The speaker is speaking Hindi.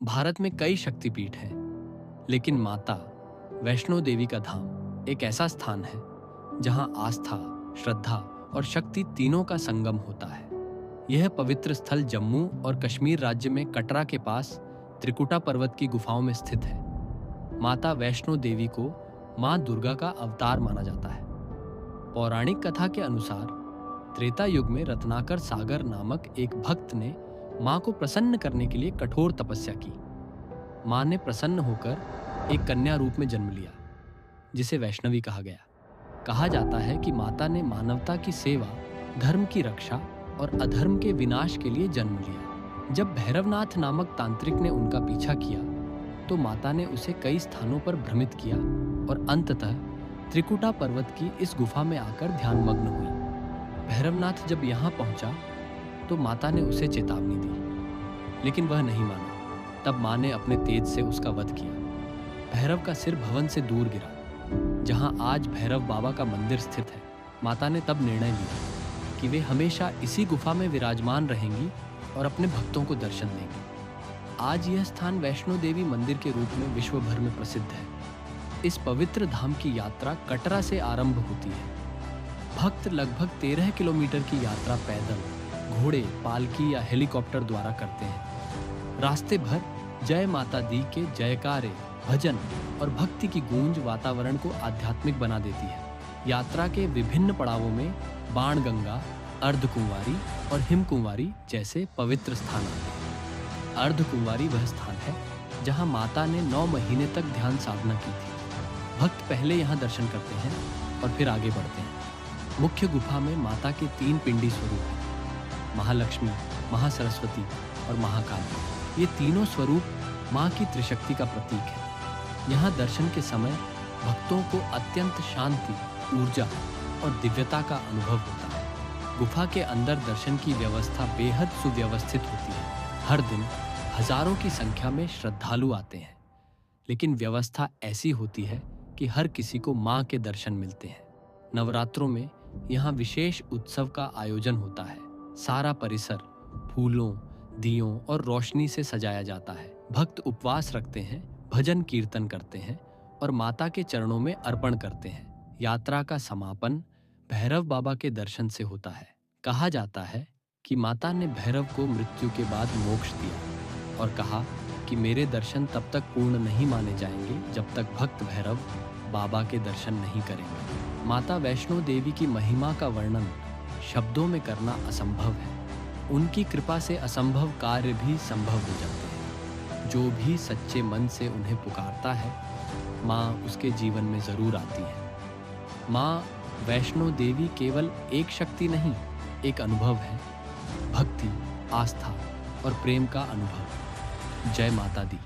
भारत में कई शक्तिपीठ हैं, लेकिन माता वैष्णो देवी का धाम एक ऐसा स्थान है जहां आस्था, श्रद्धा और शक्ति तीनों का संगम होता है। यह पवित्र स्थल जम्मू और कश्मीर राज्य में कटरा के पास त्रिकुटा पर्वत की गुफाओं में स्थित है। माता वैष्णो देवी को मां दुर्गा का अवतार माना जाता है। पौराणिक कथा के अनुसार त्रेता युग में रत्नाकर सागर नामक एक भक्त ने मां को प्रसन्न करने के लिए कठोर तपस्या की। मां ने प्रसन्न होकर एक कन्या रूप में जन्म लिया, जिसे वैष्णवी कहा गया। कहा जाता है कि माता ने मानवता की सेवा, धर्म की रक्षा और अधर्म के विनाश के लिए जन्म लिया। जब भैरवनाथ नामक तांत्रिक ने उनका पीछा किया तो माता ने उसे कई स्थानों पर भ्रमित किया और अंततः त्रिकुटा पर्वत की इस गुफा में आकर ध्यानमग्न हुई। भैरवनाथ जब यहाँ पहुंचा तो माता ने उसे चेतावनी दी, लेकिन वह नहीं माना। तब मां ने अपने तेज से उसका वध किया। भैरव का सिर भवन से दूर गिरा, जहां आज भैरव बाबा का मंदिर स्थित है। माता ने तब निर्णय लिया कि वे हमेशा इसी गुफा में विराजमान रहेंगी और अपने भक्तों को दर्शन देंगी। आज यह स्थान वैष्णो देवी मंदिर के रूप में विश्व भर में प्रसिद्ध है। इस पवित्र धाम की यात्रा कटरा से आरंभ होती है। भक्त लगभग 13 किलोमीटर की यात्रा पैदल, घोड़े, पालकी या हेलीकॉप्टर द्वारा करते हैं। रास्ते भर जय माता दी के जयकारे, भजन और भक्ति की गूंज वातावरण को आध्यात्मिक बना देती है। यात्रा के विभिन्न पड़ावों में बाणगंगा, अर्धकुंवारी और हिमकुंवारी जैसे पवित्र स्थान आते हैं। अर्धकुंवारी वह स्थान है जहां माता ने 9 महीने तक ध्यान साधना की थी। भक्त पहले यहाँ दर्शन करते हैं और फिर आगे बढ़ते हैं। मुख्य गुफा में माता के 3 पिंडी स्वरूप हैं, महालक्ष्मी, महासरस्वती और महाकाली। ये तीनों स्वरूप मां की त्रिशक्ति का प्रतीक है। यहाँ दर्शन के समय भक्तों को अत्यंत शांति, ऊर्जा और दिव्यता का अनुभव होता है। गुफा के अंदर दर्शन की व्यवस्था बेहद सुव्यवस्थित होती है। हर दिन हजारों की संख्या में श्रद्धालु आते हैं, लेकिन व्यवस्था ऐसी होती है कि हर किसी को मां के दर्शन मिलते हैं। नवरात्रों में यहाँ विशेष उत्सव का आयोजन होता है। सारा परिसर फूलों, दियों और रोशनी से सजाया जाता है। भक्त उपवास रखते हैं, भजन कीर्तन करते हैं और माता के चरणों में अर्पण करते हैं। यात्रा का समापन भैरव बाबा के दर्शन से होता है। कहा जाता है कि माता ने भैरव को मृत्यु के बाद मोक्ष दिया और कहा कि मेरे दर्शन तब तक पूर्ण नहीं माने जाएंगे जब तक भक्त भैरव बाबा के दर्शन नहीं करेंगे। माता वैष्णो देवी की महिमा का वर्णन शब्दों में करना असंभव है। उनकी कृपा से असंभव कार्य भी संभव हो जाते हैं। जो भी सच्चे मन से उन्हें पुकारता है, माँ उसके जीवन में जरूर आती है। माँ वैष्णो देवी केवल एक शक्ति नहीं, एक अनुभव है। भक्ति, आस्था और प्रेम का अनुभव। जय माता दी।